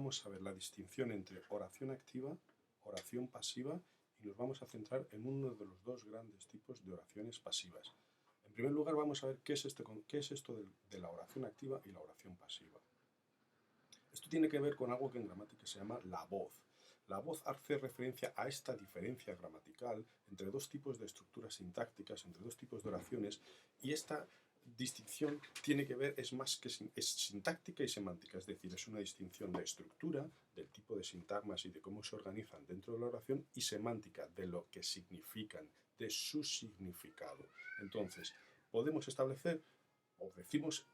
vamos a ver la distinción entre oración activa, oración pasiva y nos vamos a centrar en uno de los dos grandes tipos de oraciones pasivas. En primer lugar vamos a ver qué es esto de la oración activa y la oración pasiva. Esto tiene que ver con algo que en gramática se llama la voz. La voz hace referencia a esta diferencia gramatical entre dos tipos de estructuras sintácticas, entre dos tipos de oraciones, y esta distinción tiene que ver, es sintáctica y semántica, es decir, es una distinción de estructura, del tipo de sintagmas y de cómo se organizan dentro de la oración, y semántica, de lo que significan, de su significado. Entonces, podemos establecer, o decimos,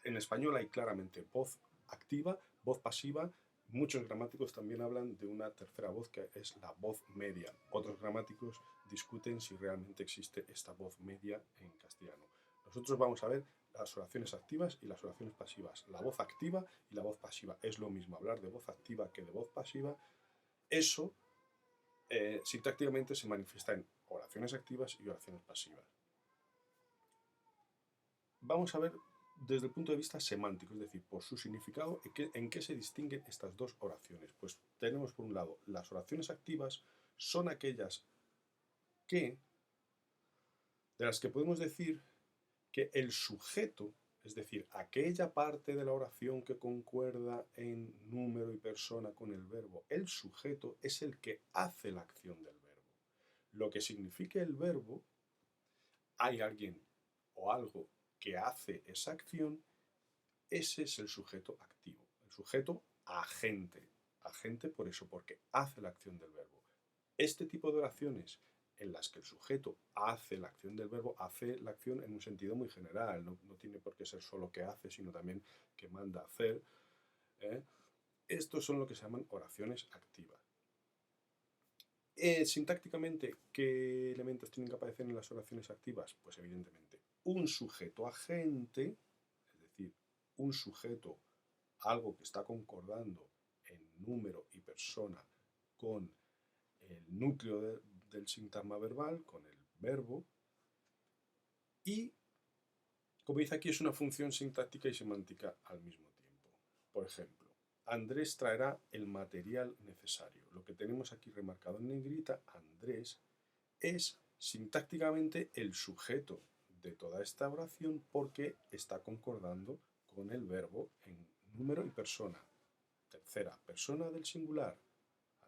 en español hay claramente voz activa, voz pasiva. Muchos gramáticos también hablan de una tercera voz que es la voz media. Otros gramáticos discuten si realmente existe esta voz media en castellano. Nosotros vamos a ver las oraciones activas y las oraciones pasivas. La voz activa y la voz pasiva. Es lo mismo hablar de voz activa que de voz pasiva. Eso sintácticamente se manifiesta en oraciones activas y oraciones pasivas. Vamos a ver desde el punto de vista semántico, es decir, por su significado, en qué se distinguen estas dos oraciones. Pues tenemos por un lado, las oraciones activas son aquellas de las que podemos decir que el sujeto, es decir, aquella parte de la oración que concuerda en número y persona con el verbo, el sujeto es el que hace la acción del verbo. Lo que signifique el verbo, hay alguien o algo que hace esa acción. Ese es el sujeto activo, el sujeto agente. Agente por eso, porque hace la acción del verbo. Este tipo de oraciones en las que el sujeto hace la acción del verbo, hace la acción en un sentido muy general, no tiene por qué ser solo que hace, sino también que manda hacer. Estos son lo que se llaman oraciones activas. Sintácticamente, ¿qué elementos tienen que aparecer en las oraciones activas? Pues evidentemente un sujeto agente, es decir, un sujeto, algo que está concordando en número y persona con el núcleo del sintagma verbal, con el verbo, y, como dice aquí, es una función sintáctica y semántica al mismo tiempo. Por ejemplo, Andrés traerá el material necesario. Lo que tenemos aquí remarcado en negrita, Andrés, es sintácticamente el sujeto de toda esta oración porque está concordando con el verbo en número y persona. Tercera persona del singular.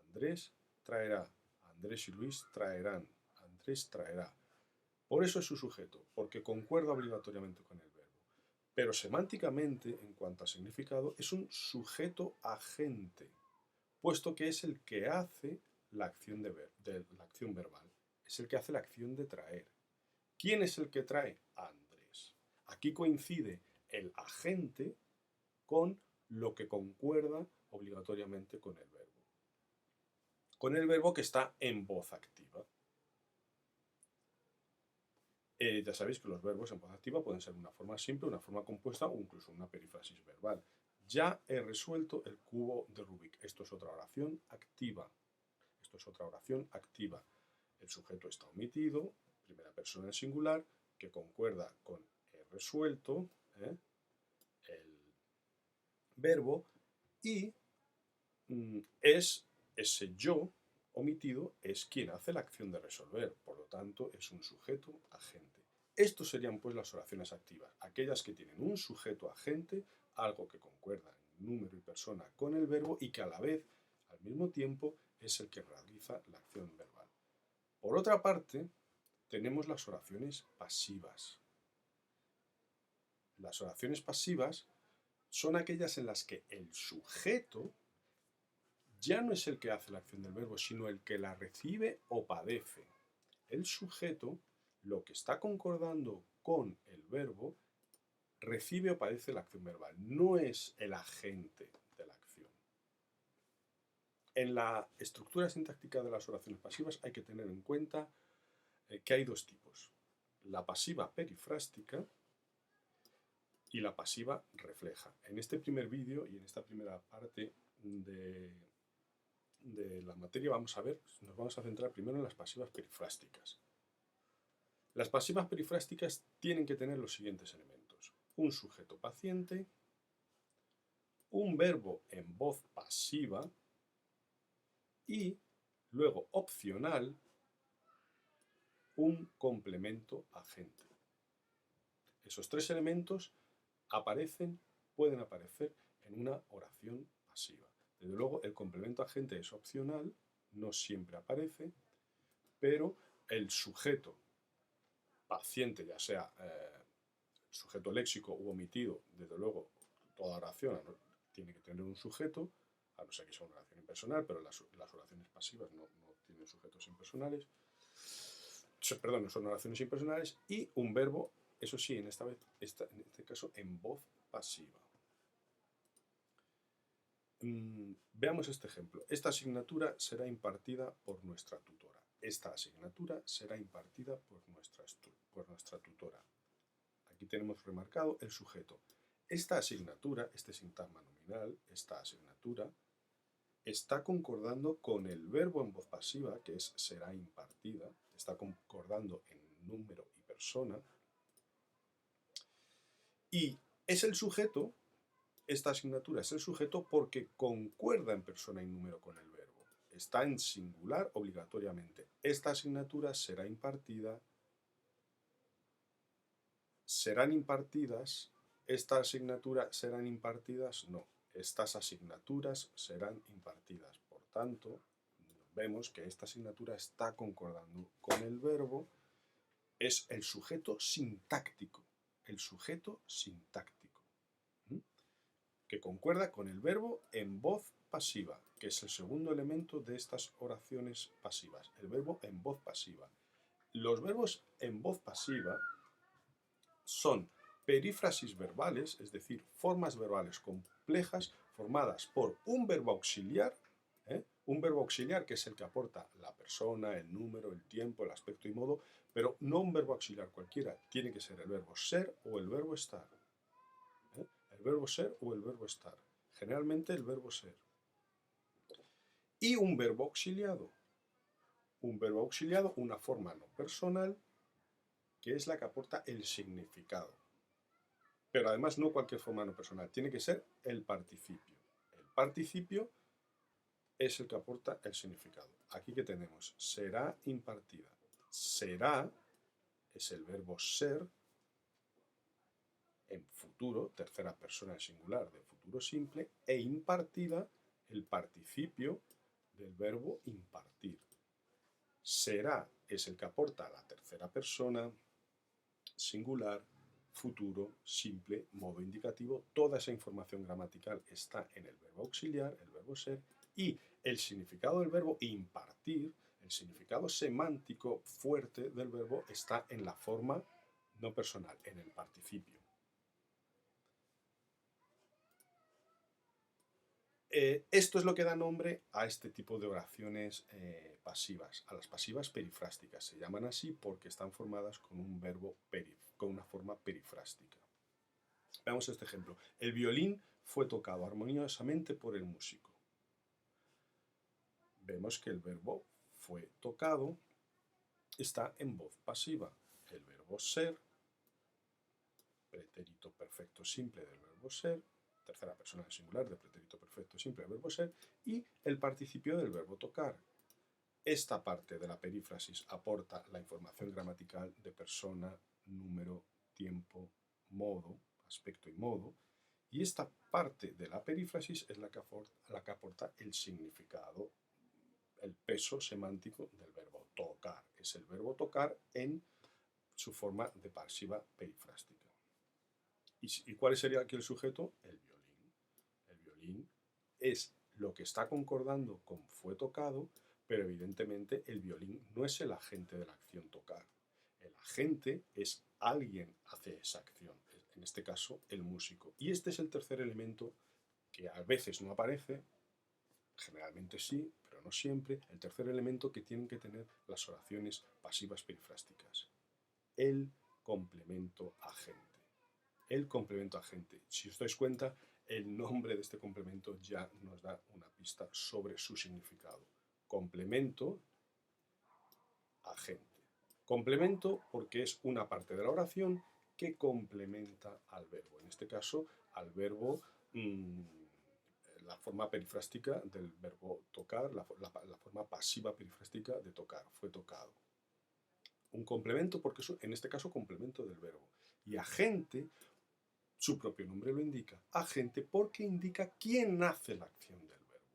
Andrés traerá. Andrés y Luis traerán. Andrés traerá. Por eso es su sujeto, porque concuerda obligatoriamente con el verbo. Pero semánticamente, en cuanto a significado, es un sujeto agente, puesto que es el que hace la acción, la acción verbal. Es el que hace la acción de traer. ¿Quién es el que trae? Andrés. Aquí coincide el agente con lo que concuerda obligatoriamente con el verbo. Con el verbo que está en voz activa. Ya sabéis que los verbos en voz activa pueden ser una forma simple, una forma compuesta o incluso una perífrasis verbal. Ya he resuelto el cubo de Rubik. Esto es otra oración activa. Esto es otra oración activa. El sujeto está omitido, primera persona en singular, que concuerda con he resuelto, el verbo, y es ese yo omitido es quien hace la acción de resolver, por lo tanto es un sujeto agente. Estos serían pues las oraciones activas, aquellas que tienen un sujeto agente, algo que concuerda en número y persona con el verbo y que a la vez, al mismo tiempo, es el que realiza la acción verbal. Por otra parte, tenemos las oraciones pasivas. Las oraciones pasivas son aquellas en las que el sujeto ya no es el que hace la acción del verbo, sino el que la recibe o padece. El sujeto, lo que está concordando con el verbo, recibe o padece la acción verbal, no es el agente de la acción. En la estructura sintáctica de las oraciones pasivas hay que tener en cuenta que hay dos tipos. La pasiva perifrástica y la pasiva refleja. En este primer vídeo y en esta primera parte de la materia nos vamos a centrar primero en las pasivas perifrásticas. Las pasivas perifrásticas tienen que tener los siguientes elementos. Un sujeto paciente, un verbo en voz pasiva y luego opcional un complemento agente. Esos tres elementos pueden aparecer en una oración pasiva. Desde luego, el complemento agente es opcional, no siempre aparece, pero el sujeto paciente, ya sea sujeto léxico u omitido, desde luego, toda oración tiene que tener un sujeto, a no ser que sea una oración impersonal, pero las oraciones pasivas no tienen sujetos impersonales. Perdón, no son oraciones impersonales, y un verbo, eso sí, en este caso, en voz pasiva. Veamos este ejemplo. Esta asignatura será impartida por nuestra tutora. Esta asignatura será impartida por nuestra tutora. Aquí tenemos remarcado el sujeto. Esta asignatura, este sintagma nominal, esta asignatura, está concordando con el verbo en voz pasiva, que es será impartida, está concordando en número y persona, y es el sujeto, esta asignatura es el sujeto porque concuerda en persona y número con el verbo. Está en singular obligatoriamente. Esta asignatura será impartida, serán impartidas, esta asignatura serán impartidas, no. Estas asignaturas serán impartidas. Por tanto, vemos que esta asignatura está concordando con el verbo, es el sujeto sintáctico, que concuerda con el verbo en voz pasiva, que es el segundo elemento de estas oraciones pasivas, el verbo en voz pasiva. Los verbos en voz pasiva son perífrasis verbales, es decir, formas verbales complejas formadas por un verbo auxiliar que es el que aporta la persona, el número, el tiempo, el aspecto y modo, pero no un verbo auxiliar cualquiera, tiene que ser el verbo ser o el verbo estar. El verbo ser o el verbo estar, generalmente el verbo ser. Y un verbo auxiliado, una forma no personal, que es la que aporta el significado. Pero además no cualquier forma no personal, tiene que ser el participio. El participio es el que aporta el significado. Aquí que tenemos, será impartida. Será es el verbo ser en futuro, tercera persona singular de futuro simple, e impartida el participio del verbo impartir. Será es el que aporta la tercera persona singular, futuro, simple, modo indicativo. Toda esa información gramatical está en el verbo auxiliar, el verbo ser, y el significado del verbo impartir, el significado semántico fuerte del verbo está en la forma no personal, en el participio. Esto es lo que da nombre a este tipo de oraciones pasivas, a las pasivas perifrásticas. Se llaman así porque están formadas con un verbo con una forma perifrástica. Veamos este ejemplo. El violín fue tocado armoniosamente por el músico. Vemos que el verbo fue tocado está en voz pasiva. El verbo ser, pretérito perfecto simple del verbo ser, tercera persona del singular de pretérito perfecto simple del verbo ser, y el participio del verbo tocar. Esta parte de la perífrasis aporta la información gramatical de persona, número, tiempo, modo, aspecto y modo, y esta parte de la perífrasis es la que aporta el significado, el peso semántico del verbo tocar. Es el verbo tocar en su forma de pasiva perifrástica. ¿Y cuál sería aquí el sujeto? El violín. El violín es lo que está concordando con fue tocado, pero evidentemente el violín no es el agente de la acción tocar. El agente es alguien hace esa acción, en este caso el músico. Y este es el tercer elemento que a veces no aparece, generalmente sí, pero no siempre, el tercer elemento que tienen que tener las oraciones pasivas perifrásticas. El complemento agente. El complemento agente. Si os dais cuenta, el nombre de este complemento ya nos da una pista sobre su significado. Complemento agente. Complemento porque es una parte de la oración que complementa al verbo. En este caso, al verbo la forma perifrástica del verbo tocar, la forma pasiva perifrástica de tocar, fue tocado. Un complemento, porque eso, en este caso, complemento del verbo. Y agente, su propio nombre lo indica, agente porque indica quién hace la acción del verbo.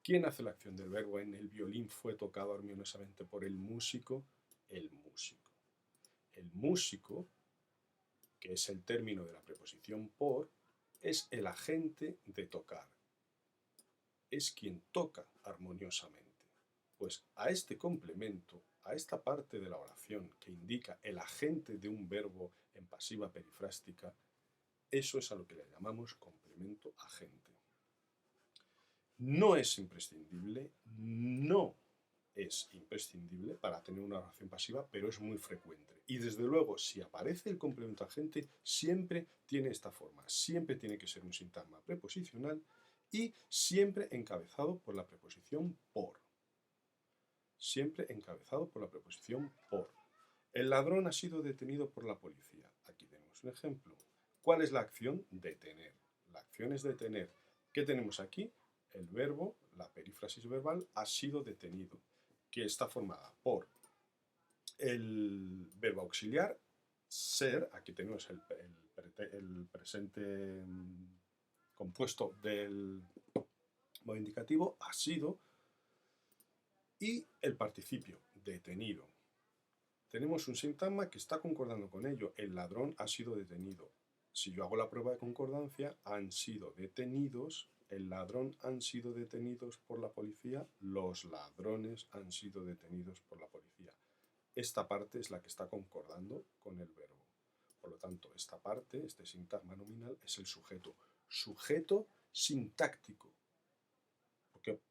¿Quién hace la acción del verbo? En el violín fue tocado armoniosamente por el músico. El músico. El músico, que es el término de la preposición por, es el agente de tocar. Es quien toca armoniosamente. Pues a este complemento, a esta parte de la oración que indica el agente de un verbo en pasiva perifrástica, eso es a lo que le llamamos complemento agente. No es imprescindible, no es imprescindible para tener una oración pasiva, pero es muy frecuente. Y desde luego, si aparece el complemento agente, siempre tiene esta forma, siempre tiene que ser un sintagma preposicional y siempre encabezado por la preposición por. Siempre encabezado por la preposición por. El ladrón ha sido detenido por la policía. Aquí tenemos un ejemplo. ¿Cuál es la acción? Detener. La acción es detener. ¿Qué tenemos aquí? El verbo, la perífrasis verbal, ha sido detenido, que está formada por el verbo auxiliar, ser, aquí tenemos el presente compuesto del modo indicativo, ha sido, y el participio, detenido. Tenemos un sintagma que está concordando con ello. El ladrón ha sido detenido. Si yo hago la prueba de concordancia, han sido detenidos, el ladrón han sido detenidos por la policía, los ladrones han sido detenidos por la policía. Esta parte es la que está concordando con el verbo. Por lo tanto, esta parte, este sintagma nominal, es el sujeto. Sujeto sintáctico,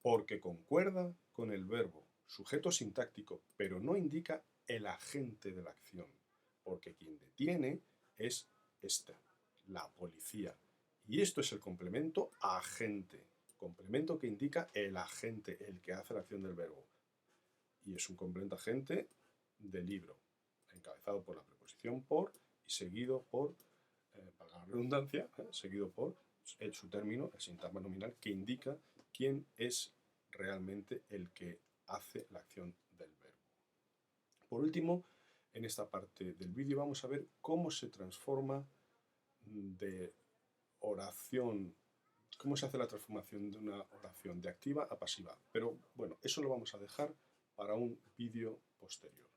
porque concuerda con el verbo. Sujeto sintáctico, pero no indica el agente de la acción, porque quien detiene es esta, la policía. Y esto es el complemento agente, complemento que indica el agente, el que hace la acción del verbo. Y es un complemento agente de libro, encabezado por la preposición por y seguido por, para la redundancia, seguido por su término, el sintagma nominal, que indica quién es realmente el que hace la acción del verbo. Por último, en esta parte del vídeo vamos a ver cómo se transforma de oración, cómo se hace la transformación de una oración de activa a pasiva. Pero bueno, eso lo vamos a dejar para un vídeo posterior.